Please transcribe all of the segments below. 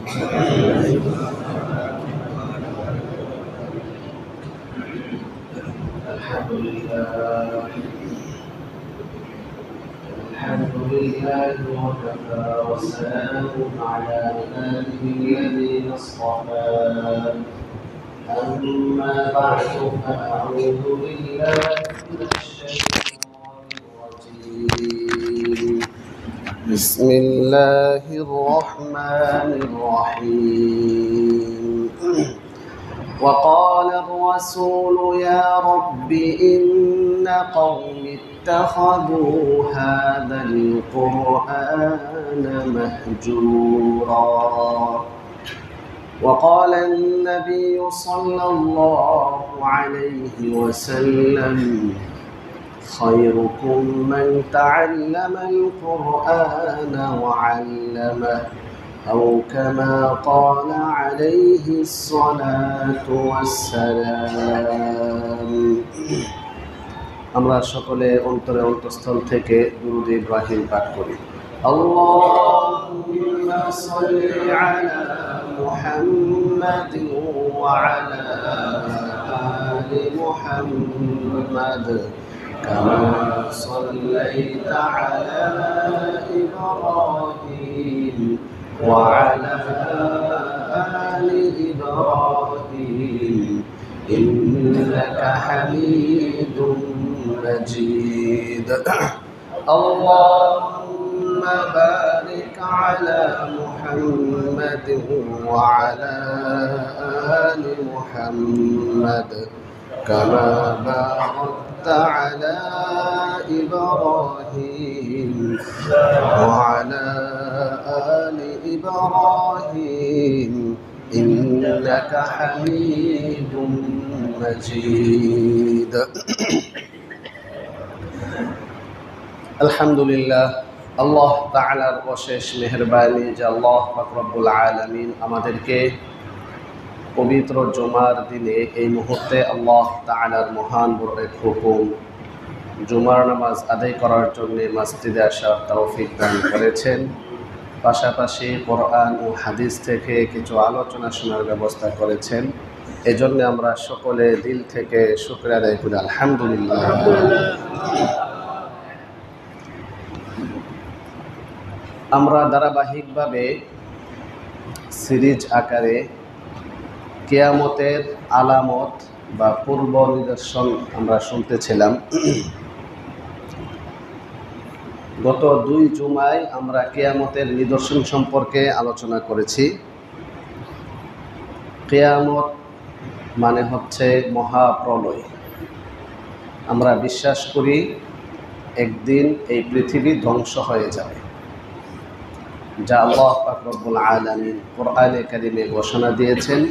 الحمد لله وكفى وسلام على عباده الذين اصطفى أما بعد فأعوذ بالله من الشيطان الرجيم بسم الله الرحمن الرحيم وقال الرسول يا رب إن قوم اتخذوا هذا القرآن مهجورا وقال النبي صلى الله عليه وسلم خيركم من تعلم القرآن وعلمه أو كما قال عليه الصلاة والسلام আমরা সকলে অন্তরে অন্তঃস্থল থেকে দুরূদ ইব্রাহিম পাঠ করি আল্লাহুম্মা সাল্লি আলা মুহাম্মাদিন ওয়া আলা আলি মুহাম্মাদ কামা সাল্লাইতা আলা ইব্রাহিম ওয়া আলা আলি ইব্রাহিম إنك حميد مجيد اللهم بارك على محمد وعلى آل محمد كما باركت على إبراهيم وعلى آل إبراهيم إنك حميد مجيد الحمد لله আল্লাহ তাআলার অশেষ মেহেরবানি যে আল্লাহ পাক রব্বুল আলামিন আমাদেরকে পবিত্র জুমার দিনে এই মুহূর্তে আল্লাহ তাআলার মহান বড় এক হুকুম জুমার নামাজ আদায় করার জন্য মসজিদে আসার তৌফিক দান করেছেন। পাশাপাশি কোরআন ও হাদিস থেকে কিছু আলোচনা শোনার ব্যবস্থা করেছেন। এজন্য আমরা সকলে দিল থেকে শুকরিয়া আদায় করি আলহামদুলিল্লাহ। আমরা ধারাবাহিকভাবে সিরিজ আকারে কিয়ামতের আলামত বা পূর্ব নিদর্শন আমরা শুনতেছিলাম। গত 2 জুমায় আমরা কিয়ামতের নিদর্শন সম্পর্কে আলোচনা করেছি। কিয়ামত মানে হচ্ছে মহাপ্রলয়। আমরা বিশ্বাস করি একদিন এই পৃথিবী ধ্বংস হয়ে যাবে, যা আল্লাহ পাক রব্বুল আলামিন কোরআনে কারিমে ঘোষণা দিয়েছেন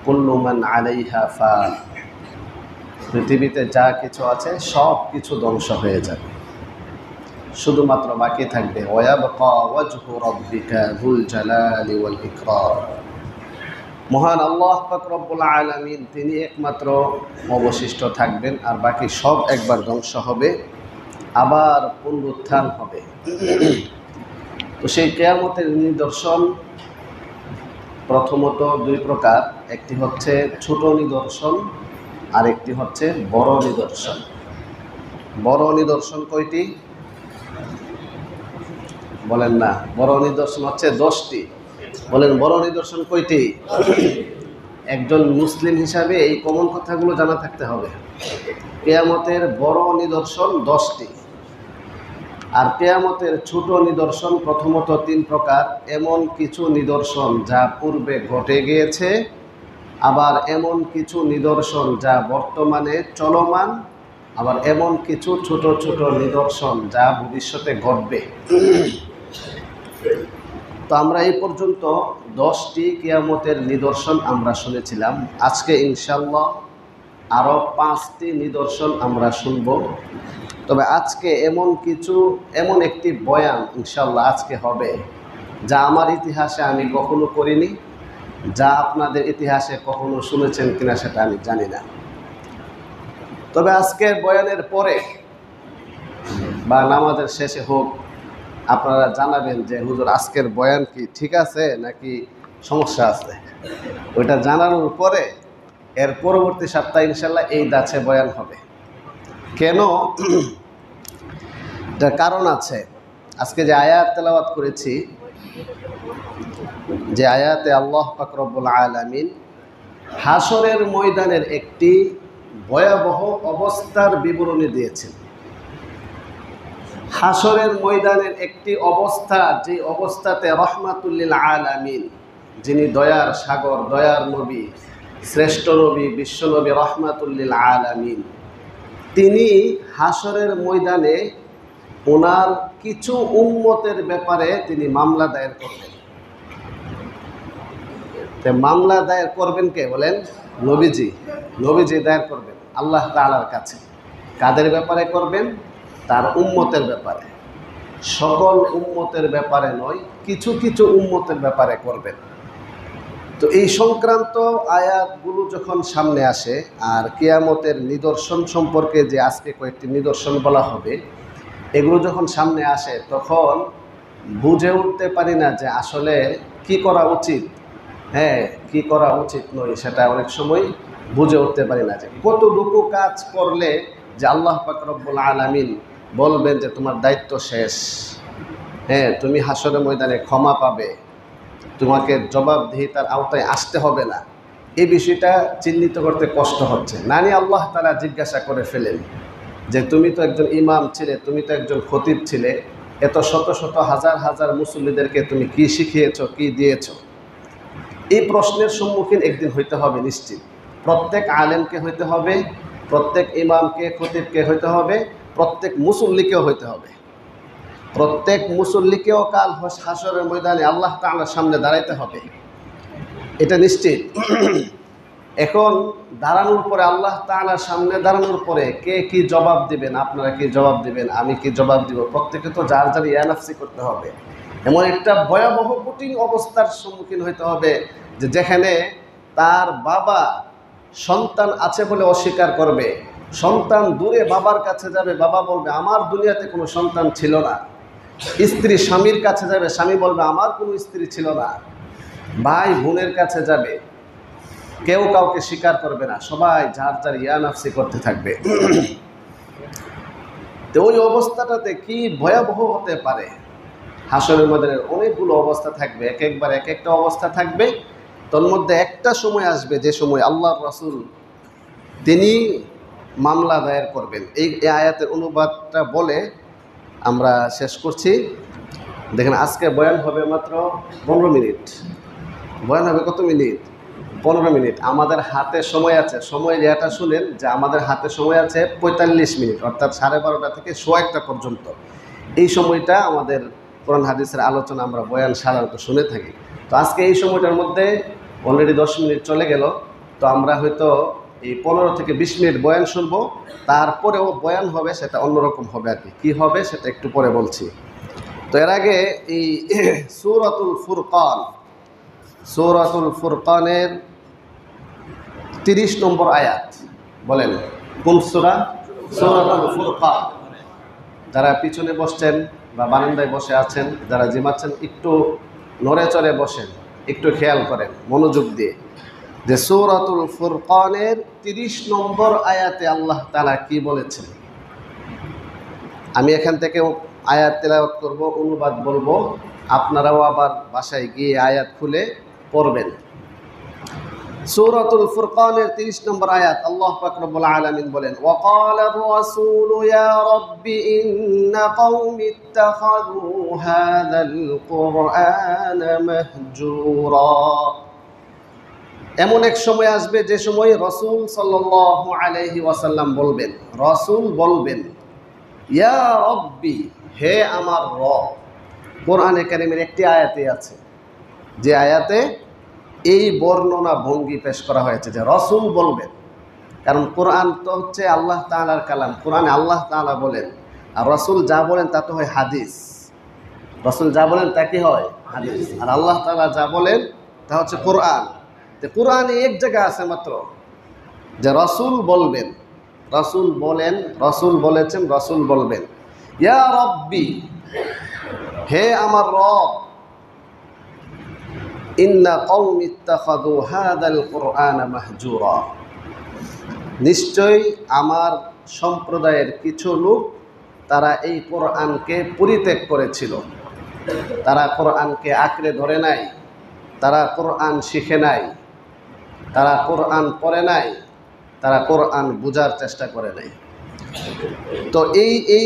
কুল্লু মান আলাইহা ফান। পৃথিবীতে যা কিছু আছে সব কিছু ধ্বংস হয়ে যাবে, শুধুমাত্র বাকি থাকবে ওয়ায়াবকা ওয়াজহু রাব্বিকা যুল জালালি ওয়াল ইকরাম। মহান আল্লাহ পাক রব্বুল আলামিন তিনি একমাত্র অবশিষ্ট থাকবেন, আর বাকি সব একবার ধ্বংস হবে, আবার পুনরুত্থান হবে। তো সেই কিয়ামতের নিদর্শন প্রথমত 2 প্রকার, একটি হচ্ছে ছোট নিদর্শন আর একটি হচ্ছে বড় নিদর্শন। বড় নিদর্শন কয়টি বলেন না? বড় নিদর্শন হচ্ছে 10টি। বলেন বড় নিদর্শন কয়টি? একজন মুসলিম হিসাবে এই কমন কথাগুলো জানা থাকতে হবে। কিয়ামতের বড় নিদর্শন 10টি, আর কিয়ামতের ছোট নিদর্শন প্রথমত 3 প্রকার। এমন কিছু নিদর্শন যা পূর্বে ঘটে গিয়েছে, আবার এমন কিছু নিদর্শন যা বর্তমানে চলমান, আবার এমন কিছু ছোট ছোট নিদর্শন যা ভবিষ্যতে ঘটবে। তো আমরা এই পর্যন্ত 10টি কিয়ামতের নিদর্শন আমরা শুনেছিলাম। আজকে ইনশাআল্লাহ আরও 5টি নিদর্শন আমরা শুনব। তবে আজকে এমন একটি বয়ান ইনশাআল্লাহ আজকে হবে যা আমার ইতিহাসে আমি কখনো করিনি, যা আপনাদের ইতিহাসে কখনো শুনেছেন কিনা সেটা আমি জানি না। তবে আজকের বয়ানের পরে বা নামাজের শেষে হোক, আপনারা জানাবেন যে হুজুর আজকের বয়ান কি ঠিক আছে নাকি সমস্যা আছে। ওইটা জানানোর পরে এর পরবর্তী সপ্তাহে ইনশাল্লাহ এই দাছে বয়ান হবে। কেন? এটার কারণ আছে। আজকে যে আয়াত তেলাওয়াত করেছি, যে আয়াতে আল্লাহ পাক রব্বুল আলামিন হাসরের ময়দানের একটি ভয়াবহ অবস্থার বিবরণী দিয়েছেন। হাসরের ময়দানের একটি অবস্থা, যে অবস্থাতে রহমাতুল লিল আলামিন, যিনি দয়ার সাগর, দয়ার নবী, শ্রেষ্ঠ নবী, বিশ্বনবী রহমাতুল লিল আলামিন, তিনি হাসরের ময়দানে ওনার কিছু উম্মতের ব্যাপারে তিনি মামলা দায়ের করবেন। মামলা দায়ের করবেন কে বলেন? নবীজি। নবীজি দায়ের করবেন আল্লাহ তাআলার কাছে। কাদের ব্যাপারে করবেন? তার উম্মতের ব্যাপারে। সকল উম্মতের ব্যাপারে নয়, কিছু কিছু উম্মতের ব্যাপারে করবেন। তো এই সংক্রান্ত আয়াতগুলো যখন সামনে আসে, আর কিয়ামতের নিদর্শন সম্পর্কে যে আজকে কয়েকটি নিদর্শন বলা হবে, এগুলো যখন সামনে আসে তখন বুঝে উঠতে পারি না যে আসলে কি করা উচিত, হ্যাঁ কি করা উচিত নয়, সেটা অনেক সময় বুঝে উঠতে পারি না যে কতটুকু কাজ করলে যে আল্লাহ পাক রব্বুল আলামিন বলবেন যে তোমার দায়িত্ব শেষ, হ্যাঁ তুমি হাসরের ময়দানে ক্ষমা পাবে, তোমাকে জবাবদিহিতার আওতায় আসতে হবে না। এই বিষয়টা চিহ্নিত করতে কষ্ট হচ্ছে। নানি আল্লাহ তাআলা জিজ্ঞাসা করে ফেলেন যে তুমি তো একজন ইমাম ছিলে, তুমি তো একজন খতিব ছিলে, এত শত শত হাজার হাজার মুসল্লিদেরকে তুমি কি শিখিয়েছ, কি দিয়েছ? এই প্রশ্নের সম্মুখীন একদিন হইতে হবে নিশ্চিত। প্রত্যেক আলেমকে হইতে হবে, প্রত্যেক ইমামকে, খতিবকে হইতে হবে, প্রত্যেক মুসল্লিকেও হইতে হবে। প্রত্যেক মুসল্লিকেও কাল হাসরের ময়দানে আল্লাহ তাআলার সামনে দাঁড়াইতে হবে, এটা নিশ্চিত। এখন দাঁড়ানোর পরে, আল্লাহ তাআলার সামনে দাঁড়ানোর পরে কে কি জবাব দিবেন, আপনারা কি জবাব দিবেন, আমি কি জবাব দিব, প্রত্যেকে তো যার যার ইয়ানাফসি করতে হবে। এমন একটা ভয়াবহ কঠিন অবস্থার সম্মুখীন হইতে হবে যে যেখানে তার বাবা সন্তান আছে বলে অস্বীকার করবে, সন্তান দূরে বাবার কাছে যাবে, বাবা বলবে আমার দুনিয়াতে কোনো সন্তান ছিল না, স্ত্রী স্বামীর কাছে যাবে, স্বামী বলবে আমার কোনো স্ত্রী ছিল না, ভাই বোনের কাছে যাবে, কেউ কাউকে স্বীকার করবে না, সবাই যার যার ইয়ানাফসি করতে থাকবে। তো ওই অবস্থাটাতে কি ভয়াবহ হতে পারে। হাসরের ময়দানের অনেকগুলো অবস্থা থাকবে, এক একবার এক একটা অবস্থা থাকবে। তোর মধ্যে একটা সময় আসবে যে সময় আল্লাহর রাসূল তিনি মামলা দায়ের করবেন। এই আয়াতের অনুবাদটা বলে আমরা শেষ করছি। দেখেন আজকে বয়ান হবে মাত্র 15 মিনিট। বয়ান হবে কত মিনিট? 15 মিনিট। আমাদের হাতে সময় আছে, সময় যেটা শুনেন যে আমাদের হাতে সময় আছে 45 মিনিট, অর্থাৎ 12:30 থেকে 1:15 পর্যন্ত। এই সময়টা আমাদের কোরআন হাদিসের আলোচনা, আমরা বয়ান সাধারণত শুনে থাকি। তো আজকে এই সময়টার মধ্যে অলরেডি 10 মিনিট চলে গেল। তো আমরা হয়তো এই 15 থেকে 20 মিনিট বয়ান শুনবো, তারপরেও বয়ান হবে সেটা অন্যরকম হবে আর কি। কী হবে সেটা একটু পরে বলছি। তো এর আগে এই সূরাতুল ফুরকান, সূরাতুল ফুরকানের 30 নম্বর আয়াত, বলেন কোন সূরা? সূরাতুল ফুরকান। যারা পিছনে বসছেন বা বারান্দায় বসে আছেন, যারা জিমাচ্ছেন, একটু নড়ে চড়ে বসেন, একটু খেয়াল করেন মনোযোগ দিয়ে যে সূরাতুল ফুরকানের 30 নম্বর আয়াতে আল্লাহ তাআলা কি বলেছেন। আমি এখান থেকে আয়াত তেলাওয়াত করব, অনুবাদ বলবো, আপনারাও আবার বাসায় গিয়ে আয়াত খুলে পড়বেন। সূরাতুল ফুরকানের 30 নম্বর আয়াত, আল্লাহ পাক রব্বুল আলামিন বলেন, ওয়াকালার রাসূলু ইয়া রাব্বি ইন্না কওমি ইত্তাখাযু হাযাল কুরআনা মাহজুরা। এমন এক সময় আসবে যে সময় রাসূল সাল্লাল্লাহু আলাইহি ওয়াসাল্লাম বলবেন, রাসূল বলবেন, ইয়া রাব্বি, হে আমার রব। কোরআনে কারীমের একটি আয়াতে আছে যে আয়াতে এই বর্ণনা ভঙ্গি পেশ করা হয়েছে যে রাসূল বলবেন। কারণ কোরআন তো হচ্ছে আল্লাহ তাআলার কালাম, কোরআনে আল্লাহ তাআলা বলেন, আর রাসূল যা বলেন তা তো হয় হাদিস। রাসূল যা বলেন তা কি হয়? হাদিস। আর আল্লাহ তাআলা যা বলেন তা হচ্ছে কোরআন। তো কোরআনে এক জায়গা আছে মাত্র যে রাসূল বলবেন, রাসূল বলেন, রাসূল বলেছেন, রাসূল বলবেন, ইয়া রাব্বি, হে আমার রব, ইন্না কওমি ইত্তাখাযু হাযাল কুরআনা মাহজুরা, নিশ্চয়ই আমার সম্প্রদায়ের কিছু লোক তারা এই কোরআনকে পরিত্যাগ করেছিল। তারা কোরআনকে আঁকড়ে ধরে নাই, তারা কোরআন শিখে নাই, তারা কোরআন পড়ে নাই, তারা কোরআন বোঝার চেষ্টা করে নাই। তো এই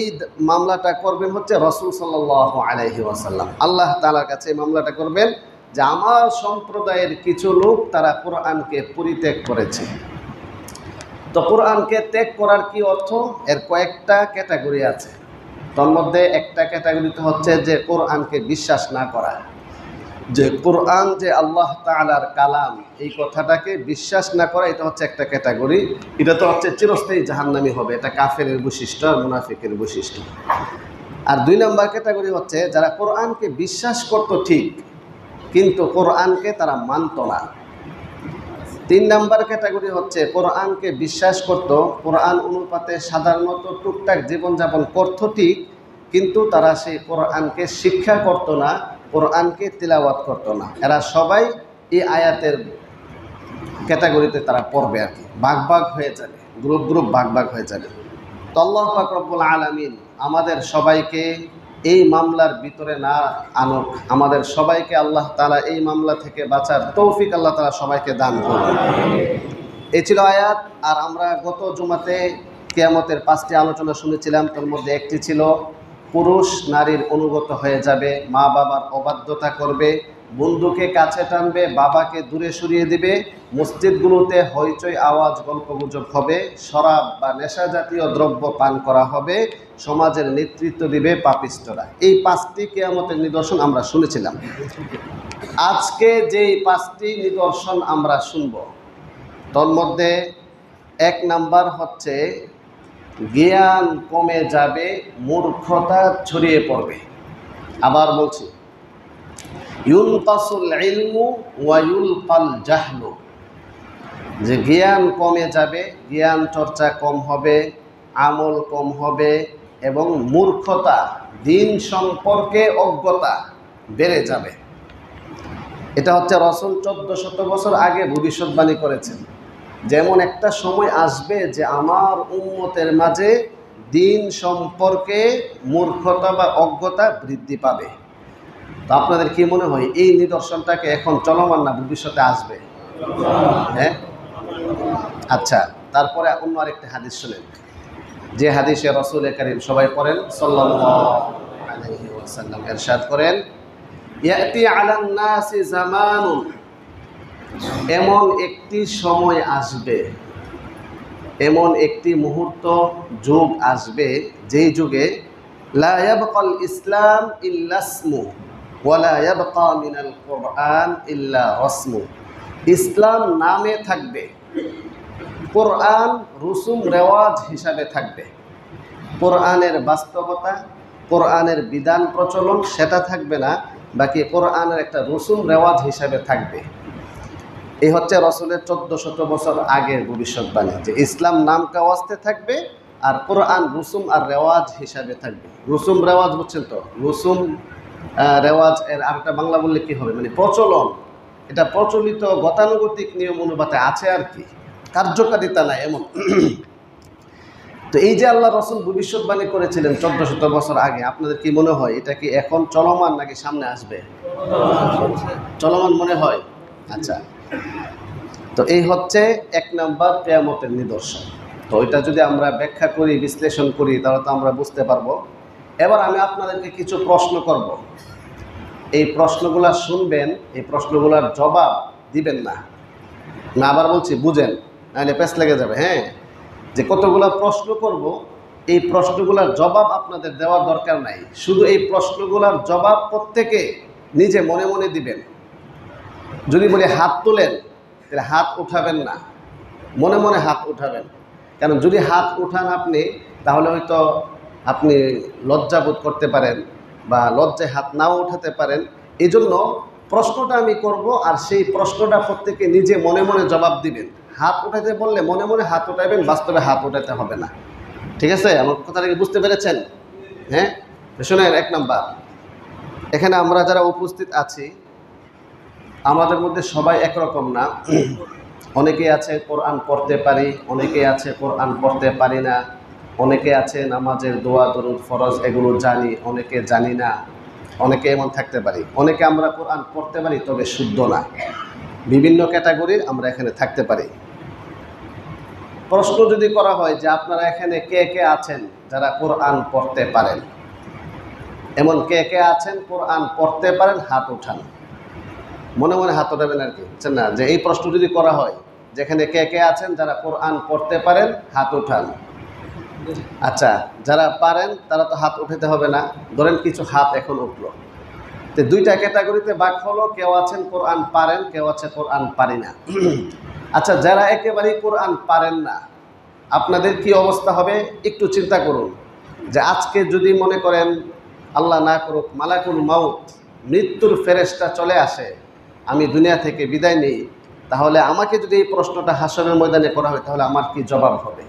মামলাটা করবেন হচ্ছে রাসূল সাল্লাল্লাহু আলাইহি ওয়াসাল্লাম। আল্লাহ তাআলার কাছে এই মামলাটা করবেন যে আমার সম্প্রদায়ের কিছু লোক তারা কোরআনকে পরিত্যাগ করেছে। তো কোরআনকে ত্যাগ করার কি অর্থ? এর কয়েকটা ক্যাটাগরি আছে। তার মধ্যে একটা ক্যাটাগরিতে হচ্ছে যে কোরআনকে বিশ্বাস না করা, যে কোরআন যে আল্লাহ তাআলার কালাম, এই কথাটাকে বিশ্বাস না করা, এটা হচ্ছে একটা ক্যাটাগরি। এটা তো হচ্ছে চিরস্থায়ী জাহান্নামী হবে, এটা কাফেরের বৈশিষ্ট্য আর মুনাফিকের বৈশিষ্ট্য। আর 2 নম্বর ক্যাটাগরি হচ্ছে যারা কোরআনকে বিশ্বাস করতো ঠিক, কিন্তু কোরআনকে তারা মানত না। 3 নম্বর ক্যাটাগরি হচ্ছে কোরআনকে বিশ্বাস করত, কোরআন অনুপাতে সাধারণত টুকটাক জীবনযাপন করত ঠিক, কিন্তু তারা সেই কোরআনকে শিক্ষা করত না, কোরআনকে তিলাওয়াত করত না। এরা সবাই এই আয়াতের ক্যাটাগরিতে তারা পড়বে আর কি, ভাগ হয়ে যাবে, গ্রুপ ভাগ হয়ে যাবে। তো আল্লাহ পাক রব্বুল আলামিন আমাদের সবাইকে এই মামলার ভিতরে না আনুক, আমাদের সবাইকে আল্লাহ তাআলা এই মামলা থেকে বাঁচার তৌফিক আল্লাহ তাআলা সবাইকে দান করুন। এই ছিল আয়াত। আর আমরা গত জুমাতে কিয়ামতের 5টি আলোচনা শুনেছিলাম। তার মধ্যে একটি ছিল পুরুষ নারীর অনুগত হয়ে যাবে, মা বাবার অবাধ্যতা করবে, বন্ধুকে কাছে টানবে, বাবাকে দূরে সরিয়ে দিবে, মসজিদগুলোতে হইচই আওয়াজ গল্পগুজব হবে, শরাব বা নেশা জাতীয় দ্রব্য পান করা হবে, সমাজের নেতৃত্ব দিবে পাপিষ্টরা। এই 5টি কিয়ামতের নিদর্শন আমরা শুনেছিলাম। আজকে যেই 5টি নিদর্শন আমরা শুনব, তার মধ্যে 1 নাম্বার হচ্ছে জ্ঞান কমে যাবে, মূর্খতা ছড়িয়ে পড়বে। আবার বলছি, ইউনকাসুল ইলমু ওয়া ইউলকাল জাহলু, যে জ্ঞান কমে যাবে, জ্ঞান চর্চা কম হবে, আমল কম হবে এবং মূর্খতা, দিন সম্পর্কে অজ্ঞতা বেড়ে যাবে। এটা হচ্ছে রাসূল 1400 বছর আগে ভবিষ্যৎবাণী করেছেন। যেমন একটা সময় আসবে যে আমার উম্মতের মাঝে দিন সম্পর্কে মূর্খতা বা অজ্ঞতা বৃদ্ধি পাবে। তো আপনাদের কি মনে হয় এই নিদর্শনটাকে এখন চলমান না ভবিষ্যতে আসবে? হ্যাঁ, আচ্ছা। তারপরে অন্য আরেকটি হাদিস শুনেন, যে হাদিসে রাসূল কারীম সবাই পড়েন সাল্লাল্লাহু আলাইহি ওয়াসাল্লাম ইরশাদ করেন, ইয়াতি আলান নাসি জামানুন, এমন একটি সময় আসবে, এমন একটি মুহূর্ত, যুগ আসবে, যেই যুগে লা ইয়াবকাল ইসলাম ইল্লা ইসমু ওয়া লা ইয়াবকা মিনাল কুরআন ইল্লা রাসমু, ইসলাম নামে থাকবে, কোরআন রসুম রেওয়াজ হিসাবে থাকবে। কোরআনের বাস্তবতা, কোরআনের বিধান প্রচলন সেটা থাকবে না, বাকি কোরআনের একটা রসুম রেওয়াজ হিসাবে থাকবে। এই হচ্ছে রাসূলের 1400 বছর আগের ভবিষ্যৎবাণী, যে ইসলাম নাম কাওয়াজতে থাকবে আর কোরআন রসুম আর রেওয়াজ হিসাবে থাকবে। রসুম রেওয়াজ বুঝছেন তো? রসুম রেওয়াজ এর আরেকটা বাংলা বললে কি হবে, মানে প্রচলন। এটা প্রচলিত গতানুগতিক নিয়ম অনুপাতে আছে আর কি, কার্যকারিতা নাই এমন। তো এই যে আল্লাহ রাসূল ভবিষ্যৎবাণী করেছিলেন 1400 বছর আগে, আপনাদের কি মনে হয় এটা কি এখন চলমান নাকি সামনে আসবে? চলমান মনে হয়। আচ্ছা, তো এই হচ্ছে 1 নাম্বার কিয়ামতের নিদর্শন। তো এটা যদি আমরা ব্যাখ্যা করি, বিশ্লেষণ করি, তাহলে তো আমরা বুঝতে পারবো। এবার আমি আপনাদেরকে কিছু প্রশ্ন করব, এই প্রশ্নগুলা শুনবেন, এই প্রশ্নগুলার জবাব দিবেন না। না আবার বলছি, বুঝেন, নাহলে পেছ লেগে যাবে। হ্যাঁ, যে কতগুলো প্রশ্ন করব, এই প্রশ্নগুলোর জবাব আপনাদের দেওয়ার দরকার নাই, শুধু এই প্রশ্নগুলোর জবাব প্রত্যেকে নিজে মনে মনে দিবেন। যদি বলি হাত তোলেন, তাহলে হাত উঠাবেন না, মনে মনে হাত উঠাবেন। কারণ যদি হাত উঠান আপনি, তাহলে হয়তো আপনি লজ্জাবোধ করতে পারেন বা লজ্জায় হাত নাও উঠাতে পারেন। এই জন্য প্রশ্নটা আমি করব, আর সেই প্রশ্নটা প্রত্যেকে নিজে মনে মনে জবাব দিবেন। হাত উঠাতে বললে মনে মনে হাত উঠাবেন, বাস্তবে হাত উঠাতে হবে না। ঠিক আছে? আমার কথাটা কি বুঝতে পেরেছেন? হ্যাঁ, শোনেন। 1 নাম্বার, এখানে আমরা যারা উপস্থিত আছি আমাদের মধ্যে সবাই একরকম না। অনেকেই আছে কোরআন পড়তে পারি, অনেকেই আছে কোরআন পড়তে পারি না, অনেকে আছে নামাজের দোয়া দরুদ ফরজ এগুলো জানি, অনেকে জানি না, অনেকে এমন থাকতে পারি। অনেকে আমরা কোরআন পড়তে পারি তবে শুদ্ধ না। বিভিন্ন ক্যাটাগরির আমরা এখানে থাকতে পারি। প্রশ্ন যদি করা হয় যে আপনারা এখানে কে কে আছেন যারা কোরআন পড়তে পারেন, এমন কে কে আছেন কোরআন পড়তে পারেন, হাত উঠান। মনে মনে হাত উঠাবেন আর কি, বুঝছেন না? যে এই প্রশ্ন যদি করা হয় যেখানে কে কে আছেন যারা কোরআন পড়তে পারেন, হাত উঠান। আচ্ছা, যারা পারেন তারা তো হাত উঠাতে হবে না, ধরেন কিছু হাত এখন উঠলো। তো দুইটা ক্যাটাগরিতে ভাগ হলো, কেউ আছেন কোরআন পারেন, কেউ আছে কোরআন পারি না। আচ্ছা, যারা একেবারেই কোরআন পারেন না আপনাদের কি অবস্থা হবে একটু চিন্তা করুন। যে আজকে যদি মনে করেন আল্লাহ না করুক মালাকুল মাউত মৃত্যুর ফেরেশতা চলে আসে, আমি দুনিয়া থেকে বিদায় নেই, তাহলে আমাকে যদি এই প্রশ্নটা হাসরের ময়দানে করা হয় তাহলে আমার কি জবাব হবে?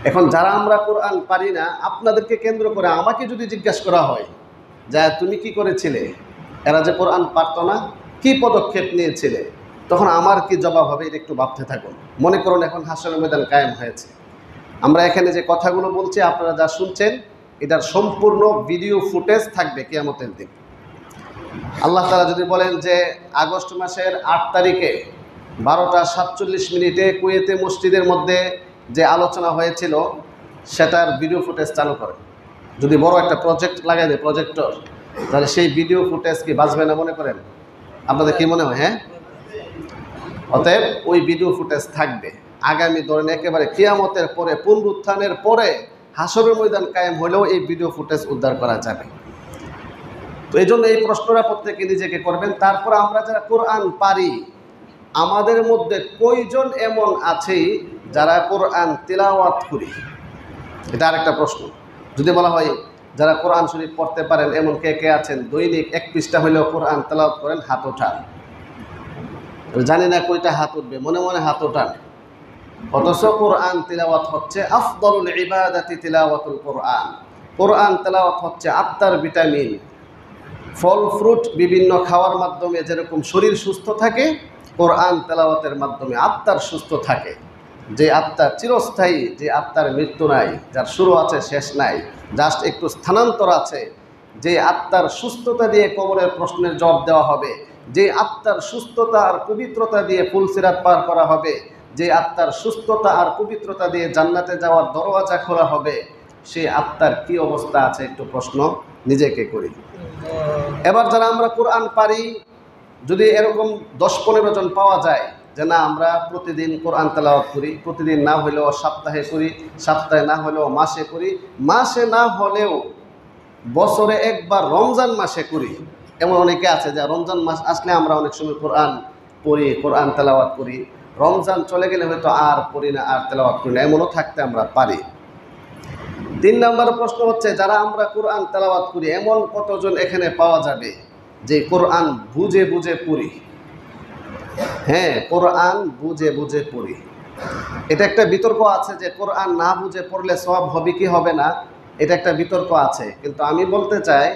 এখন যারা আমরা কোরআন পারি না আপনাদেরকে কেন্দ্র করে আমাকে যদি জিজ্ঞাসা করা হয় যে তুমি কি করেছিলে, এরা যে কোরআন পারতো না কি পদক্ষেপ নিয়েছিলে, তখন আমার কি জবাব হবে এটা একটু ভাবতে থাকুন। মনে করুন এখন হাসরের ময়দান কায়েম হয়েছে, আমরা এখানে যে কথাগুলো বলছি আপনারা যা শুনছেন এটার সম্পূর্ণ ভিডিও ফুটেজ থাকবে কিয়ামতের দিন। আল্লাহ তাআলা যদি বলেন যে আগস্ট মাসের 8 তারিখে 12টা 47 মিনিটে কুয়েতে মসজিদের মধ্যে যে আলোচনা হয়েছিল সেটার ভিডিও ফুটেজ চালু করেন, যদি বড় একটা প্রজেক্ট লাগাই দেয় প্রজেক্টর, তাহলে সেই ভিডিও ফুটেজ কি বাঁচবে না মনে করেন? আপনাদের কি মনে হয়? হ্যাঁ, অতএব ওই ভিডিও ফুটেজ থাকবে। আগামী ধরেন একেবারে কিয়ামতের পরে পুনরুত্থানের পরে হাসরের ময়দান কায়েম হলেও এই ভিডিও ফুটেজ উদ্ধার করা যাবে। তো এই জন্য এই প্রশ্নটা প্রত্যেকে নিজেকে করবেন। তারপর আমরা যারা কোরআন পারি আমাদের মধ্যে কয়জন এমন আছে যারা কোরআন তিলাওয়াত করি, এটা আরেকটা প্রশ্ন। যদি বলা হয় যারা কোরআন শরীফ পড়তে পারেন এমন কে কে আছেন, দৈনিক 1 পৃষ্ঠা হলেও কোরআন তেলাওয়াত করেন, হাত ওঠান। জানি না কয়টা হাত উঠবে, মনে মনে হাত ওঠান। অথচ কোরআন তিলাওয়াত হচ্ছে আফদলুল ইবাদাতি তিলাওয়াতুল কোরআন। কোরআন তেলাওয়াত হচ্ছে আত্মার ভিটামিন। ফল ফ্রুট বিভিন্ন খাওয়ার মাধ্যমে যেরকম শরীর সুস্থ থাকে, কোরআন তেলাওয়াতের মাধ্যমে আত্মার সুস্থ থাকে। যে আত্মা চিরস্থায়ী, যে আত্মার মৃত্যু নাই, যার শুরু আছে শেষ নাই, জাস্ট একটু স্থানান্তর আছে, যে আত্মার সুস্থতা দিয়ে কবরের প্রশ্নের জবাব দেওয়া হবে, যে আত্মার সুস্থতা আর পবিত্রতা দিয়ে ফুলসিরাত পার করা হবে, যে আত্মার সুস্থতা আর পবিত্রতা দিয়ে জান্নাতে যাওয়ার দরওয়াজা খোলা হবে, সেই আত্মার কি অবস্থা আছে একটু প্রশ্ন নিজেকে করি। এবার যারা আমরা কোরআন পারি, যদি এরকম 10-15 জন পাওয়া যায় যে না আমরা প্রতিদিন কোরআন তেলাওয়াত করি, প্রতিদিন না হলেও সপ্তাহে করি, সপ্তাহে না হলেও মাসে করি, মাসে না হলেও বছরে একবার রমজান মাসে করি, এমন অনেকে আছে যে রমজান মাস আসলে আমরা অনেক সময় কোরআন পড়ি, কোরআন তেলাওয়াত করি, রমজান চলে গেলে হয়তো আর পড়ি না, আর তেলাওয়াত করি না, এমনও থাকতে আমরা পারি। 3 নম্বর প্রশ্ন হচ্ছে যারা আমরা কোরআন তেলাওয়াত করি এমন কতজন এখানে পাওয়া যাবে যে কোরআন বুঝে বুঝে পড়ি? হ্যাঁ, কোরআন বুঝে বুঝে পড়ি। এটা একটা বিতর্ক আছে যে কোরআন না বুঝে পড়লে সওয়াব হবে কি হবে না, এটা একটা বিতর্ক আছে। কিন্তু আমি বলতে চাই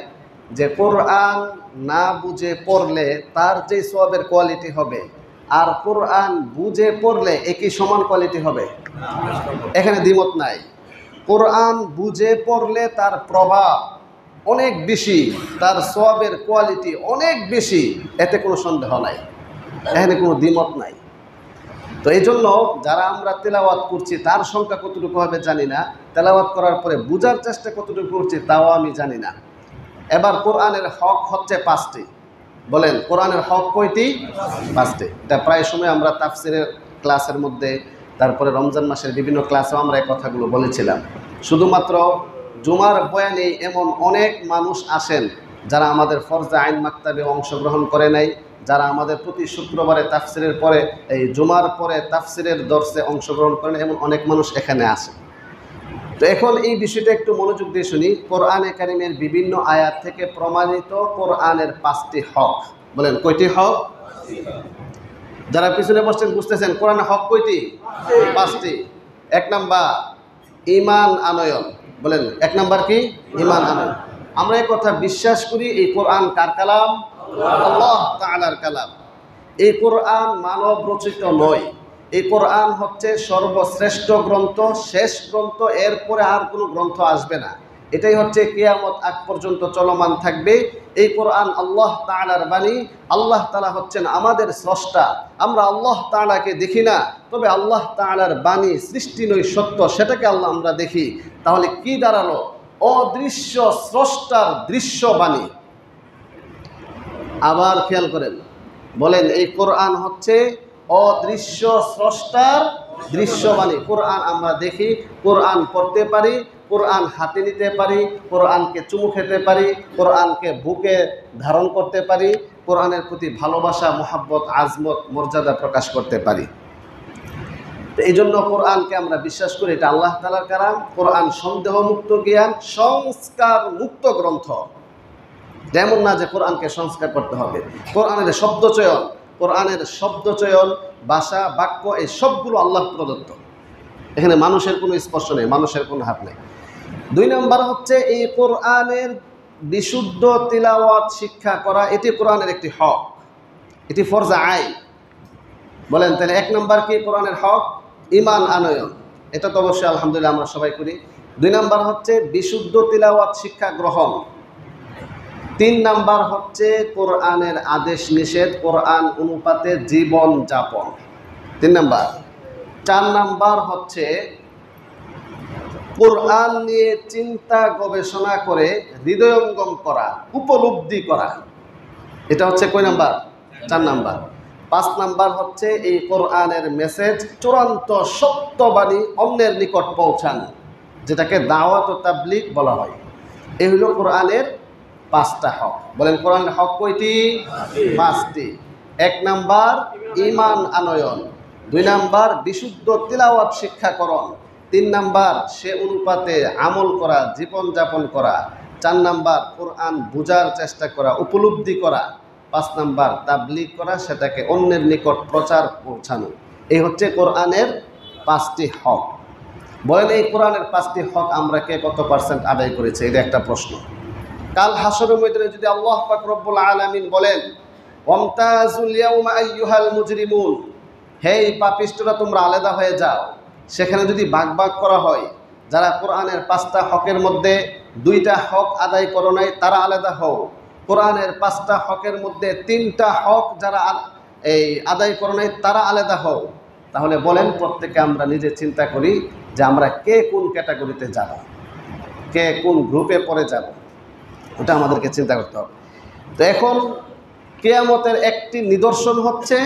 যে কোরআন না বুঝে পড়লে তার যে সওয়াবের কোয়ালিটি হবে আর কোরআন বুঝে পড়লে একই সমান কোয়ালিটি হবে, এখানে দ্বিমত নাই। কোরআন বুঝে পড়লে তার প্রভাব অনেক বেশি, তার সওয়াবের কোয়ালিটি অনেক বেশি, এতে কোনো সন্দেহ নাই, এখানে কোনো দ্বিমত নাই। তো এই জন্য যারা আমরা তেলাওয়াত করছি তার সংখ্যা কতটুকু হবে জানি না, তেলাওয়াত করার পরে বুঝার চেষ্টা কতটুকু করছি তাও আমি জানি না। এবার কোরআনের হক হচ্ছে 5টি। বলেন কোরআনের হক কয়টি? 5টি। এটা প্রায় সময় আমরা তাফসিরের ক্লাসের মধ্যে, তারপরে রমজান মাসের বিভিন্ন ক্লাসেও আমরা এই কথাগুলো বলেছিলাম। শুধুমাত্র জুমার বয়ানে এমন অনেক মানুষ আসেন যারা আমাদের ফরজে আইন মাকতাবে অংশগ্রহণ করে নাই, যারা আমাদের প্রতি শুক্রবারে তাফসিরের পরে এই জুমার পরে তাফসিরের দর্শে অংশগ্রহণ করেন, এমন অনেক মানুষ এখানে আসে। তো এখন এই বিষয়টা একটু মনোযোগ দিয়ে শুনি। কোরআনে কারিমের বিভিন্ন আয়াত থেকে প্রমাণিত কোরআনের 5টি হক। বলেন কয়টি হক? যারা পিছনে বসছেন বুঝতেছেন কোরআনের হক কয়টি? 5টি। 1 নাম্বার ঈমান আনয়ন। বলেন 1 নাম্বার কি? ঈমান আনয়ন। আমরা এই কথা বিশ্বাস করি এই কোরআন কার কালাম? আল্লাহ তাআলার কালাম। এই কোরআন মানব রচিত নয়। এই কোরআন হচ্ছে সর্বশ্রেষ্ঠ গ্রন্থ, শেষ গ্রন্থ, এরপরে আর কোনো গ্রন্থ আসবে না। এটাই হচ্ছে কিয়ামত আগ পর্যন্ত চলমান থাকবে। এই কোরআন আল্লাহ তাআলার বাণী। আল্লাহ তাআলা হচ্ছেন আমাদের স্রষ্টা। আমরা আল্লাহ তাআলাকে দেখি না, তবে আল্লাহ তাআলার বাণী সৃষ্টি নয়, সত্য, সেটাকে আমরা দেখি। তাহলে কি দাঁড়ালো? অদৃশ্য স্রষ্টার দৃশ্য বাণী। আবার খেয়াল করেন, বলেন এই কোরআন হচ্ছে অদৃশ্য স্রষ্টার দৃশ্যবাণী। কোরআন আমরা দেখি, কোরআন পড়তে পারি, কোরআন হাতে নিতে পারি, কোরআনকে চুমু খেতে পারি, কোরআনকে বুকে ধারণ করতে পারি, কোরআনের প্রতি ভালোবাসা, মোহাব্বত, আজমত, মর্যাদা প্রকাশ করতে পারি। তো এই জন্য কোরআনকে আমরা বিশ্বাস করি এটা আল্লাহ তাআলার কালাম। কোরআন সন্দেহমুক্ত জ্ঞান, সংস্কার মুক্ত গ্রন্থ। যেমন না যে কোরআনকে সংস্কার করতে হবে। কোরআনের শব্দচয়ন, ভাষা, বাক্য, এই সবগুলো আল্লাহ প্রদত্ত। এখানে মানুষের কোনো স্পর্শ নেই, মানুষের কোনো হাত নেই। 2 নম্বর হচ্ছে এই কোরআনের বিশুদ্ধ তিলাওয়াত শিক্ষা করা, এটি কোরআনের একটি হক, এটি ফরজে আইন। বলেন তাহলে 1 নম্বর কি কোরআনের হক? ঈমান আনয়ন। এটা তো অবশ্যই আলহামদুলিল্লাহ আমরা সবাই করি। 2 নম্বর হচ্ছে বিশুদ্ধ তিলাওয়াত শিক্ষা গ্রহণ। 3 নাম্বার হচ্ছে কোরআনের আদেশ নিষেধ, কোরআন অনুপাতে জীবন যাপন। 3 নাম্বার। 4 নাম্বার হচ্ছে কোরআন নিয়ে চিন্তা গবেষণা করে হৃদয়ঙ্গম করা, উপলব্ধি করা। এটা হচ্ছে কয় নাম্বার? 4 নাম্বার। 5 নাম্বার হচ্ছে এই কোরআনের মেসেজ চূড়ান্ত সত্যবাণী অন্যের নিকট পৌঁছানো, যেটাকে দাওয়াত ও তাবলীগ বলা হয়। এই হলো কোরআনের 5টা হক। বলেন কোরআনের হক কয়টি? 5টি। 1 নাম্বার ঈমান আনয়ন, 2 নাম্বার বিশুদ্ধ তিলাওয়াত শিক্ষাকরণ, 3 নাম্বার সে অনুপাতে আমল করা, জীবন যাপন করা, 4 নাম্বার কোরআন বোঝার চেষ্টা করা, উপলব্ধি করা, 5 নাম্বার তাবলীগ করা, সেটাকে অন্যের নিকট প্রচার পৌঁছানো। এই হচ্ছে কোরআনের 5টি হক। বলেন এই কোরআনের 5টি হক আমরা কে কত % আদায় করেছে? এটা একটা প্রশ্ন। কাল হাশরের ময়দানে যদি আল্লাহ পাক রব্বুল আলামিন বলেন ওয়ামতাজুল ইয়াউমা আইয়ুহাল মুজরিমুন, হে পাপিষ্ঠরা তোমরা আলাদা হয়ে যাও, সেখানে যদি ভাগ ভাগ করা হয়, যারা কোরআনের 5টা হকের মধ্যে 2টা হক আদায় করো নাই তারা আলাদা হও, কোরআনের 5টা হকের মধ্যে 3টা হক যারা এই আদায় করো নাই তারা আলাদা হও, তাহলে বলেন প্রত্যেকে আমরা নিজে চিন্তা করি যে আমরা কে কোন ক্যাটাগরিতে যাব, কে কোন গ্রুপে পড়ে যাব, ওটা আমাদেরকে চিন্তা করতে হবে। তো এখন কিয়ামতের একটি নিদর্শন হচ্ছে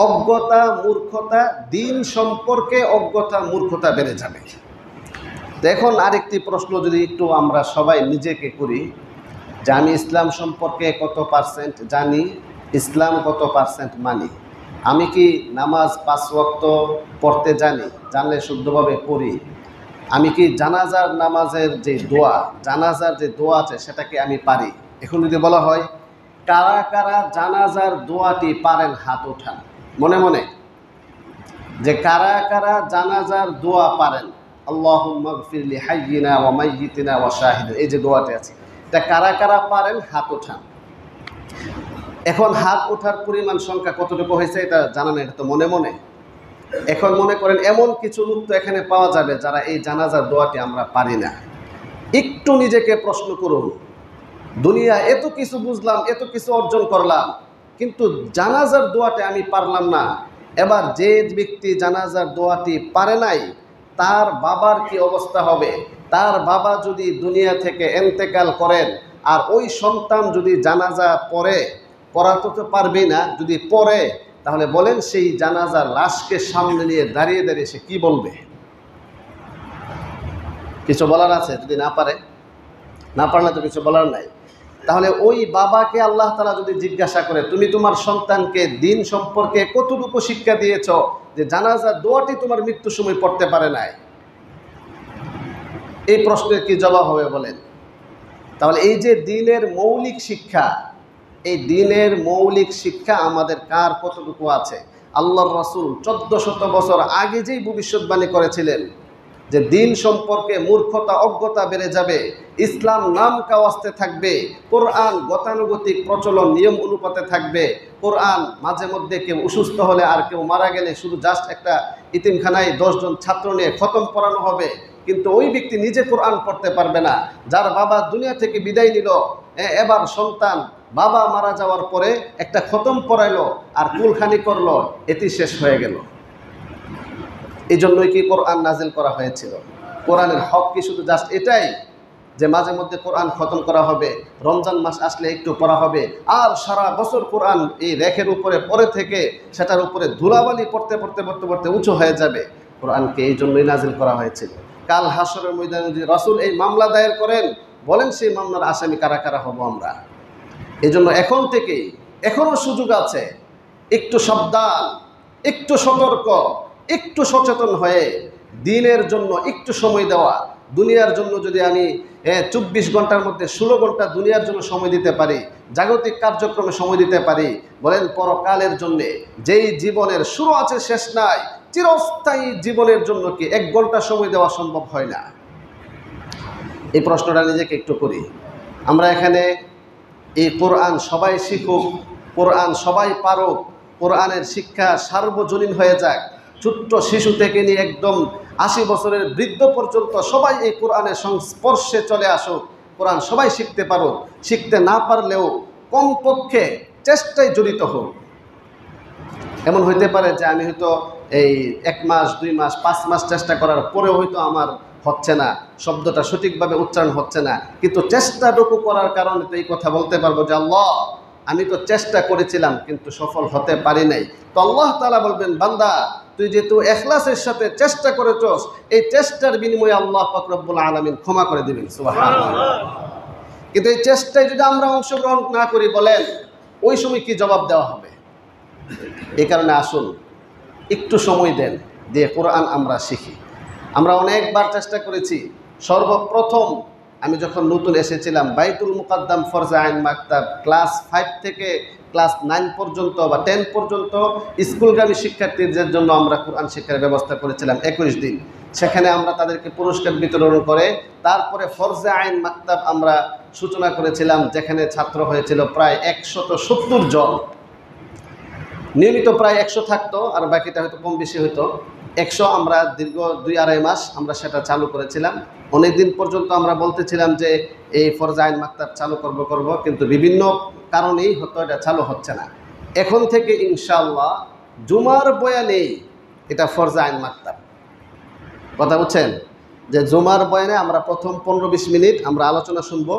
অজ্ঞতা, মূর্খতা, দিন সম্পর্কে অজ্ঞতা, মূর্খতা বেড়ে যাবে। তো এখন আরেকটি প্রশ্ন যদি একটু আমরা সবাই নিজেকে করি যে আমি ইসলাম সম্পর্কে কত % জানি, ইসলাম কত % মানি, আমি কি নামাজ 5 ওয়াক্ত পড়তে জানি, জানলে শুদ্ধভাবে পড়ি, আমি কি জানাজার নামাজের যে দোয়া, জানাজার যে দোয়া আছে সেটাকে আমি পারি। এখন যদি বলা হয় কারা কারা জানাজার দোয়াটি পারেন হাত ওঠান মনে মনে, যে কারা কারা জানাজার দোয়া পারেন, আল্লাহুম্মা গফিরলি হাইয়িনা ওয়া মাইয়িতিনা ওয়া শাহিদিনা, এই যে দোয়াটি আছে এটা কারা কারা পারেন হাত ওঠান। এখন হাত ওঠার পরিমাণ সংখ্যা কতটুকু হয়েছে এটা জানা নেই, এটা তো মনে মনে। এখন মনে করেন এমন কিছু লোক তো এখানে পাওয়া যাবে যারা এই জানাজার দোয়াটি আমরা পারি না। একটু নিজেকে প্রশ্ন করুন, দুনিয়া এত কিছু বুঝলাম, এত কিছু অর্জন করলাম, কিন্তু জানাজার দোয়াটি আমি পারলাম না। এবার যে ব্যক্তি জানাজার দোয়াটি পারে নাই তার বাবার কি অবস্থা হবে? তার বাবা যদি দুনিয়া থেকে ইন্তেকাল করেন আর ওই সন্তান যদি জানাজা পড়াতে তো পারবেই না, যদি পড়ে তাহলে বলেন সেই জানাজার লাশকে সামনে নিয়ে দাঁড়িয়ে দাঁড়িয়ে সে কি বলবে? কিছু বলার আছে? যদি না পারলে তো কিছু বলার নাই। তাহলে ওই বাবাকে আল্লাহ তাআলা যদি জিজ্ঞাসা করে তুমি তোমার সন্তানকে দিন সম্পর্কে কতটুকু শিক্ষা দিয়েছ যে জানাজার দোয়াটি তোমার মৃত্যুর সময় পড়তে পারে নাই, এই প্রশ্নের কি জবাব হবে বলেন? তাহলে এই যে দ্বীনের মৌলিক শিক্ষা, এই দ্বীনের মৌলিক শিক্ষা আমাদের কার কতটুকু আছে? আল্লাহর রাসূল 1400 বছর আগে যেই ভবিষ্যৎবাণী করেছিলেন যে দিন সম্পর্কে মূর্খতা অজ্ঞতা বেড়ে যাবে, ইসলাম নাম কাওয়াস্তে থাকবে, কোরআন গতানুগতিক প্রচলন নিয়ম অনুপাতে থাকবে, কোরআন মাঝে মধ্যে কেউ অসুস্থ হলে আর কেউ মারা গেলে শুধু জাস্ট একটা ইতিমখানায় 10 জন ছাত্র নিয়ে খতম পড়ানো হবে, কিন্তু ওই ব্যক্তি নিজে কোরআন পড়তে পারবে না। যার বাবা দুনিয়া থেকে বিদায় নিল, এবার সন্তান বাবা মারা যাওয়ার পরে একটা খতম পড়াইলো আর কুলখানি করলো, এটি শেষ হয়ে গেল। এই জন্যই কি কোরআন নাজিল করা হয়েছিল। কোরআনের হক কি শুধু জাস্ট এটাই যে মাঝে মধ্যে কোরআন খতম করা হবে, রমজান মাস আসলে একটু পড়া হবে, আর সারা বছর কোরআন এই রেখের উপরে পরে থেকে সেটার উপরে ধুলাবালি পড়তে পড়তে পড়তে পড়তে উঁচু হয়ে যাবে? কোরআনকে এই জন্যই নাজিল করা হয়েছিল। কাল হাসরের ময়দানে যদি রাসূল এই মামলা দায়ের করেন, বলেন সেই মামলার আসামি কারা কারা হব আমরা? এই জন্য এখন থেকেই এখনও সুযোগ আছে, একটু সাবধান, একটু সতর্ক, একটু সচেতন হয়ে দিনের জন্য একটু সময় দেওয়া। দুনিয়ার জন্য যদি আমি 24 ঘন্টার মধ্যে 16 ঘন্টা দুনিয়ার জন্য সময় দিতে পারি, জাগতিক কার্যক্রমে সময় দিতে পারি, বলেন পরকালের জন্যে যেই জীবনের শুরু আছে শেষ নাই, চিরস্থায়ী জীবনের জন্য কি 1 ঘন্টা সময় দেওয়া সম্ভব হয় না? এই প্রশ্নটা নিজেকে একটু করি। আমরা এখানে এই কোরআন সবাই শিখুক, কোরআন সবাই পারুক, কোরআনের শিক্ষা সার্বজনীন হয়ে যাক, ছোট্ট শিশু থেকে নিয়ে একদম 80 বছরের বৃদ্ধ পর্যন্ত সবাই এই কোরআনের সংস্পর্শে চলে আসুক, কোরআন সবাই শিখতে পারুক। শিখতে না পারলেও কমপক্ষে চেষ্টায় জড়িত হোক। এমন হইতে পারে যে আমি হয়তো এই 1 মাস 2 মাস 5 মাস চেষ্টা করার পরেও হয়তো আমার হচ্ছে না, শব্দটা সঠিকভাবে উচ্চারণ হচ্ছে না, কিন্তু চেষ্টাটুকু করার কারণে তো এই কথা বলতে পারবো যে আল্লাহ আমি তো চেষ্টা করেছিলাম কিন্তু সফল হতে পারি নাই। তো আল্লাহ তাআলা বলবেন, বান্দা তুই যেহেতু ইখলাসের সাথে চেষ্টা করেছস, এই চেষ্টার বিনিময়ে আল্লাহ পাক রব্বুল আলামিন ক্ষমা করে দিবেন। সুবহানাল্লাহ। কিন্তু এই চেষ্টায় যদি আমরা অংশগ্রহণ না করি, বলেন ওই সময় কি জবাব দেওয়া হবে? এই কারণে আসুন একটু সময় দেন, দিয়ে কোরআন আমরা শিখি। আমরা অনেকবার চেষ্টা করেছি। সর্বপ্রথম আমি যখন নতুন এসেছিলাম, বাইতুল মুকাদ্দাম ফরজে আইন মাকতাব ক্লাস 5 থেকে ক্লাস 9 পর্যন্ত বা 10 পর্যন্ত স্কুলগামী শিক্ষার্থীদের জন্য আমরা কোরআন শিক্ষার ব্যবস্থা করেছিলাম 21 দিন। সেখানে আমরা তাদেরকে পুরস্কার বিতরণ করে তারপরে ফরজে আইন মাকতাব আমরা সূচনা করেছিলাম, যেখানে ছাত্র হয়েছিল প্রায় 170 জন। নিয়মিত প্রায় 100 থাকতো, আর বাকিটা হয়তো কম বেশি হতো। 100 আমরা দীর্ঘ 2-2.5 মাস আমরা সেটা চালু করেছিলাম। অনেক দিন পর্যন্ত আমরা বলতেছিলাম যে এই ফরজে আইন মাকতাব চালু করব, কিন্তু বিভিন্ন কারণেই হয়তো এটা চালু হচ্ছে না। এখন থেকে ইনশাআল্লাহ জুমার বয়ানেই এটা ফরজে আইন মাকতাব। কথা বুঝছেন? যে জুমার বয়ানে আমরা প্রথম 15-20 মিনিট আমরা আলোচনা শুনবো,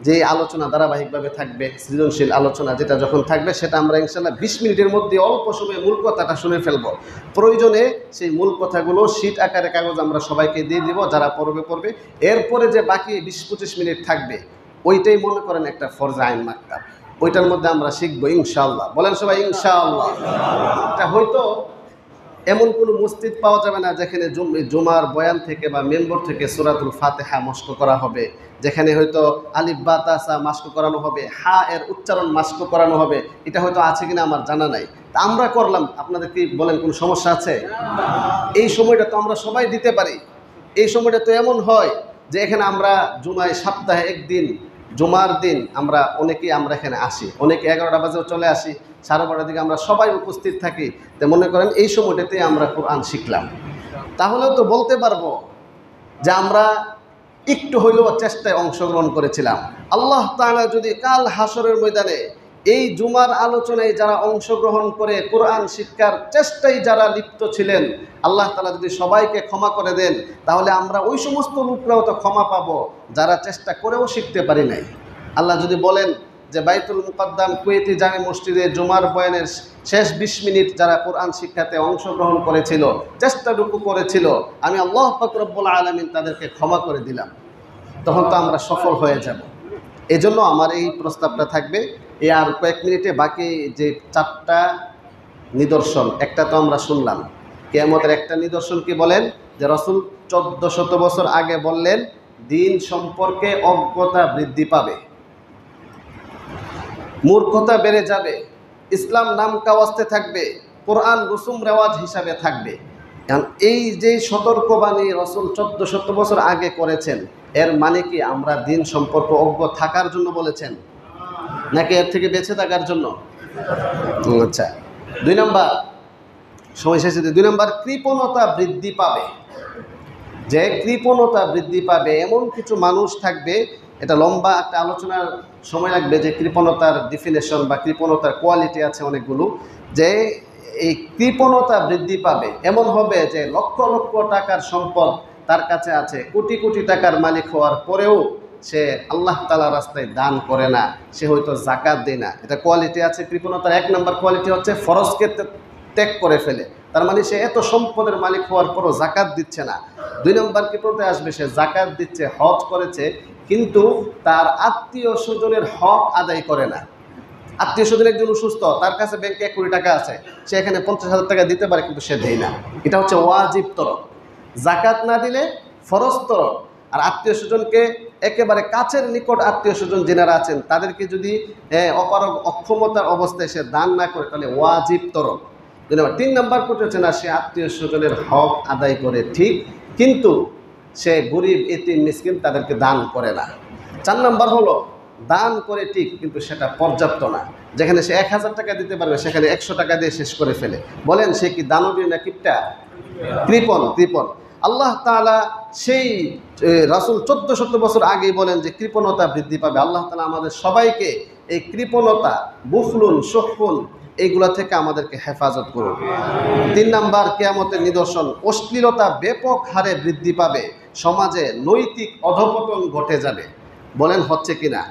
যে আলোচনা ধারাবাহিকভাবে থাকবে, সৃজনশীল আলোচনা যেটা যখন থাকবে সেটা আমরা ইনশাআল্লাহ 20 মিনিটের মধ্যে অল্প সময়ে মূল কথাটা শুনে ফেলবো। প্রয়োজনে সেই মূল কথাগুলো শীট আকারে কাগজ আমরা সবাইকে দিয়ে দিব, যারা পড়বে। এরপরে যে বাকি 20-25 মিনিট থাকবে, ওইটাই মনে করেন একটা ফরজে আইন মাকতাব। ওইটার মধ্যে আমরা শিখবো ইনশাআল্লাহ। বলেন সবাই ইনশাআল্লাহ। এটা হয়তো এমন কোনো মসজিদ পাওয়া যাবে না যেখানে জুমার বয়ান থেকে বা মেম্বর থেকে সূরাতুল ফাতিহা মস্ক করা হবে, যেখানে হয়তো আলিফ বা তা সা মাস্ক করানো হবে, হা এর উচ্চারণ মাস্ক করানো হবে। এটা হয়তো আছে কিনা আমার জানা নাই। তা আমরা করলাম, আপনাদের কি বলেন কোনো সমস্যা আছে? এই সময়টা তো আমরা সবাই দিতে পারি। এই সময়টা তো এমন হয় যে এখানে আমরা জুমায় সপ্তাহে 1 দিন জুমার দিন আমরা অনেকেই আমরা এখানে আসি, অনেকে 11টা বাজেও চলে আসি, 12:30 দিকে আমরা সবাই উপস্থিত থাকি। তো মনে করেন এই সময়টাতে আমরা কোরআন শিখলাম, তাহলেও তো বলতে পারবো যে আমরা একটু হইলেও চেষ্টায় অংশগ্রহণ করেছিলাম। আল্লাহ তাআলা যদি কাল হাসরের ময়দানে এই জুমার আলোচনায় যারা অংশগ্রহণ করে কোরআন শিক্ষার চেষ্টায় যারা লিপ্ত ছিলেন, আল্লাহ তাআলা যদি সবাইকে ক্ষমা করে দেন, তাহলে আমরা ওই সমস্ত লোকরাও তো ক্ষমা পাবো যারা চেষ্টা করেও শিখতে পারি নাই। আল্লাহ যদি বলেন যে বাইতুল মুকাদ্দাম কুয়েতি জামে মসজিদে জুমার বয়ানের শেষ 20 মিনিট যারা কোরআন শিক্ষাতে অংশগ্রহণ করেছিল, চেষ্টাটুকু করেছিল, আমি আল্লাহ পাক রব্বুল আলামিন তাদেরকে ক্ষমা করে দিলাম, তখন তো আমরা সফল হয়ে যাব। এজন্য আমার এই প্রস্তাবটা থাকবে। এই আর কয়েক মিনিটে বাকি যে 4টা নিদর্শন, একটা তো আমরা শুনলাম, কিয়ামতের একটা নিদর্শন কি বলেন? যে রাসূল 1400 বছর আগে বললেন দিন সম্পর্কে অজ্ঞতা বৃদ্ধি পাবে, মূর্খতা বেড়ে যাবে, ইসলাম নাম কাওয়াস্তে থাকবে, কোরআন রসুম রেওয়াজ হিসাবে থাকবে। এখন এই যে সতর্কবাণী রাসূল 1400 বছর আগে করেছেন, এর মানে কি আমরা দিন সম্পর্কে অজ্ঞ থাকার জন্য বলেছেন, নাকি এর থেকে বেঁচে থাকার জন্য? আচ্ছা, 2 নম্বর, সময় শেষে 2 নম্বর, কৃপণতা বৃদ্ধি পাবে। যে কৃপণতা বৃদ্ধি পাবে এমন কিছু মানুষ থাকবে, এটা লম্বা একটা আলোচনার সময় লাগবে, যে কৃপণতার ডিফিনেশন বা কৃপণতার কোয়ালিটি আছে অনেকগুলো। যে এই কৃপণতা বৃদ্ধি পাবে, এমন হবে যে লক্ষ লক্ষ টাকার সম্পদ তার কাছে আছে, কোটি কোটি টাকার মালিক হওয়ার পরেও সে আল্লাহ তাআলা রাস্তায় দান করে না, সে হয়তো জাকাত দেয় না। এটা কোয়ালিটি আছে কৃপণতার। 1 নম্বর কোয়ালিটি হচ্ছে ফরজকে ত্যাগ করে ফেলে, তার মানে সে এত সম্পদের মালিক হওয়ার পরও জাকাত দিচ্ছে না। 2 নম্বর কৃপণতায় আসবে, সে জাকাত দিচ্ছে, হজ করেছে, কিন্তু তার আত্মীয় স্বজনের হক আদায় করে না। আত্মীয় স্বজন একজন অসুস্থ, তার কাছে ব্যাংকে 1 কোটি টাকা আছে, সে এখানে 50,000 টাকা দিতে পারে, কিন্তু সে দেয় না। এটা হচ্ছে ওয়াজিব তরফ। জাকাত না দিলে ফরজ তরফ। আর আত্মীয় স্বজনকে একেবারে কাছের নিকট আত্মীয় স্বজন যেনারা আছেন তাদেরকে যদি অপারগ অক্ষমতার অবস্থায় সে দান না করে, তাহলে ওয়াজিব তরফ। 3 নম্বর কোটি হচ্ছে না, সে আত্মীয় স্বজনের হক আদায় করে ঠিক, কিন্তু সে গরিব এতিম মিসকিন তাদেরকে দান করে না। 4 নম্বর হলো দান করে ঠিক, কিন্তু সেটা পর্যাপ্ত না। যেখানে সে 1000 টাকা দিতে পারবে সেখানে 100 টাকা দিয়ে শেষ করে ফেলে। বলেন সে কি দানবী না কিপটা? কৃপণ। আল্লাহ তাআলা সেই রাসূল 1400 বছর আগেই বলেন যে কৃপণতা বৃদ্ধি পাবে। আল্লাহ তাআলা আমাদের সবাইকে এই কৃপণতা, বুখলুন, শুহুন এইগুলা থেকে আমাদেরকে হেফাজত করুন। 3 নাম্বার কিয়ামতের নিদর্শন, অশ্লীলতা ব্যাপক হারে বৃদ্ধি পাবে, সমাজে নৈতিক অধঃপতন ঘটে যাবে। বলেন হচ্ছে কিনা?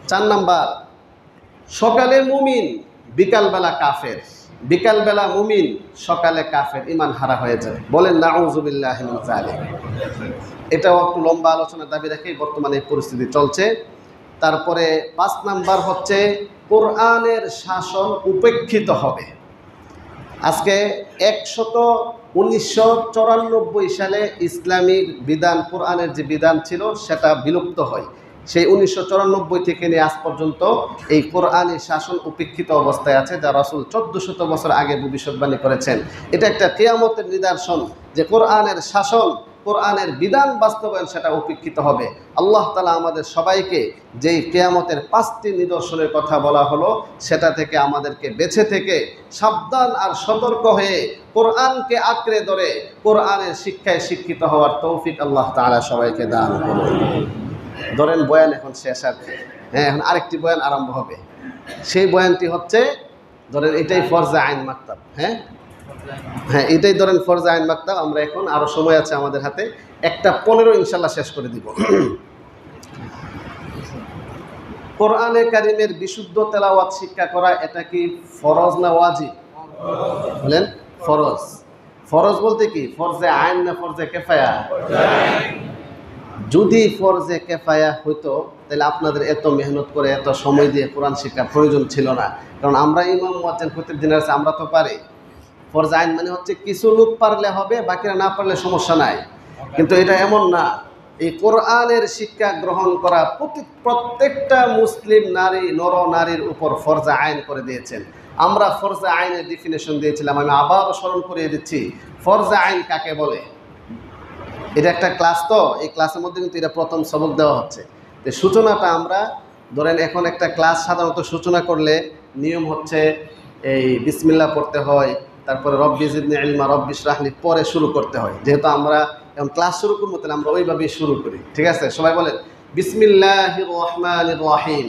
4 নাম্বার, সকালে মুমিন বিকালবেলা কাফের, বিকালবেলা মুমিন সকালে কাফের, ঈমান হারা হয়ে যাবে। বলেন নাউযুবিল্লাহি মিন যালিক। এটাও একটু লম্বা আলোচনার দাবি রেখেই বর্তমানে এই পরিস্থিতি চলছে। তারপরে 5 নাম্বার হচ্ছে কোরআনের শাসন উপেক্ষিত হবে। আজকে 1994 সালে ইসলামিক বিধান, কোরআনের যে বিধান ছিল সেটা বিলুপ্ত হয়। সেই 1994 থেকে নিয়ে আজ পর্যন্ত এই কোরআনী শাসন উপেক্ষিত অবস্থায় আছে, যা রাসূল 1400 বছর আগে ভবিষ্যৎবাণী করেছেন। এটা একটা কিয়ামতের নিদর্শন যে কোরআনের শাসন, কোরআনের বিধান বাস্তবায়ন সেটা উপেক্ষিত হবে। আল্লাহ তাআলা আমাদের সবাইকে যেই কিয়ামতের 5টি নিদর্শনের কথা বলা হলো সেটা থেকে আমাদেরকে বেঁচে থেকে সাবধান আর সতর্ক হয়ে কোরআনকে আঁকড়ে ধরে কোরআনের শিক্ষায় শিক্ষিত হওয়ার তৌফিক আল্লাহ তাআলা সবাইকে দান করুন। ধরেন বয়ান এখন শেষ, আর এখন আরেকটি বয়ান আরম্ভ হবে। সেই বয়ানটি হচ্ছে, ধরেন এটাই ফরজে আইন মাকতাব। হ্যাঁ, এটাই ধরেন ফরজে আইন মাকতাব। আমরা এখন আরো সময় আছে আমাদের হাতে, 1:15 ইনশাল্লাহ শেষ করে দিব। কোরআনে কারিমের বিশুদ্ধ তেলাওয়াত শিক্ষা করা, এটা কি ফরজ না ওয়াজিব? বলেন ফরজ। ফরজ বলতে কি? ফরজে আইন না ফরজে কিফায়া? যদি ফরজে কিফায়া হইতো তাহলে আপনাদের এত মেহনত করে এত সময় দিয়ে কোরআন শিক্ষার প্রয়োজন ছিল না। কারণ আমরা ইমাম মুয়াজ্জিন প্রত্যেক দিন আছে, আমরা তো পারি। ফরজে আইন মানে হচ্ছে কিছু লোক পারলে হবে, বাকিরা না পারলে সমস্যা নাই। কিন্তু এটা এমন না। এই কোরআনের শিক্ষা গ্রহণ করা প্রত্যেকটা মুসলিম নারী, নর নারীর উপর ফরজে আইন করে দিয়েছেন। আমরা ফরজে আইনের ডেফিনেশন দিয়েছিলাম, আমি আবারও স্মরণ করিয়ে দিচ্ছি। ফরজে আইন কাকে বলে? এটা একটা ক্লাস, তো এই ক্লাসের মধ্যে কিন্তু এটা প্রথম সবক দেওয়া হচ্ছে। যে সূচনাটা আমরা ধরেন, এখন একটা ক্লাস সাধারণত সূচনা করলে নিয়ম হচ্ছে এই বিসমিল্লাহ পড়তে হয়, তারপরে রব্বি জিদনি ইলমা, রব্বি ইশরাহ লি পরে শুরু করতে হয়। যেহেতু আমরা এখন ক্লাস শুরু করবো, তাহলে আমরা ওইভাবেই শুরু করি। ঠিক আছে, সবাই বলেন বিসমিল্লাহির রহমানির রহিম।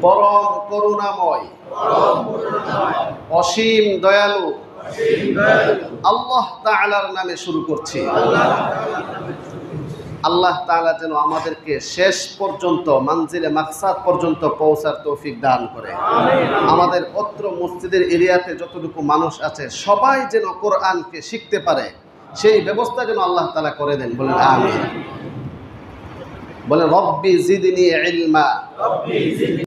পরম করুণাময়, অসীম দয়ালু আল্লাহ তাআলার নামে শুরু করছি। আল্লাহ তাআলা যেন আমাদেরকে শেষ পর্যন্ত মানজিলে মাকসাদ পর্যন্ত পৌঁছার তৌফিক দান করে। আমাদের অত্র মসজিদের এরিয়াতে যতটুকু মানুষ আছে সবাই যেন কোরআনকে শিখতে পারে, সেই ব্যবস্থা যেন আল্লাহ তাআলা করে দেন। বলেন আমিন। বলেন রব্বি জিদনি ইলমা।